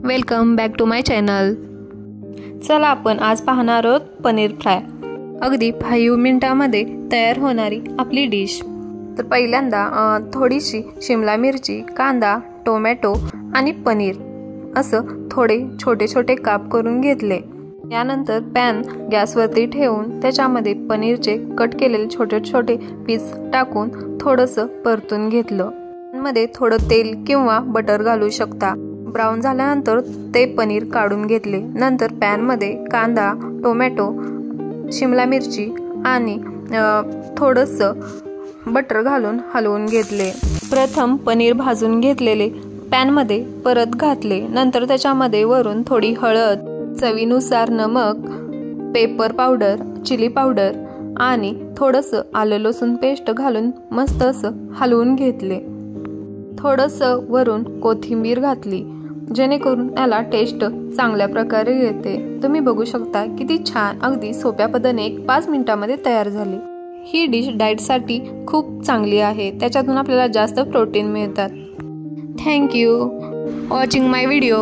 Welcome back to my channel. चला आपण आज पाहणार आहोत पनीर फ्राय। अगदी 5 मिनिटांमध्ये तयार होणारी आपली डिश। तर पहिल्यांदा थोडीशी शिमला मिरची, कांदा, टोमॅटो आणि पनीर असं थोडे छोटे छोटे काप करून घेतले। यानंतर पॅन गॅसवरती ठेवून त्याच्यामध्ये पनीरचे कट केलेले छोटे छोटे पीस टाकून थोडंसं परतून घेतलं। मध्ये थोडं तेल किंवा बटर घालू शकता। ब्राऊन झाल्यानंतर ते पनीर काढून घेतले। नंतर पॅन मध्ये कांदा, टोमॅटो, शिमला मिरची आणि थोडंसं बटर घालून हलवून घेतले। प्रथम पनीर भाजून घेतलेले पॅन मध्ये परत घातले। नंतर त्याच्यामध्ये वरून थोडी हळद, चवीनुसार नमक, पेपर पावडर, चिली पावडर आणि थोडंसं आलं लसूण पेस्ट घालून मस्त असं हलवून घेतले। थोडंसं वरून कोथिंबीर घातली जेणेकरून याला टेस्ट चांगल्या प्रकारे येते। तुम्ही बघू शकता किती छान अगदी सोप्या पद्धतीने 5 मिनिटांमध्ये तयार झाली। ही डिश डाएटसाठी खूप चांगली आहे। त्याच्यातून आपल्याला जास्त प्रोटीन मिळतात। Thank you watching my video.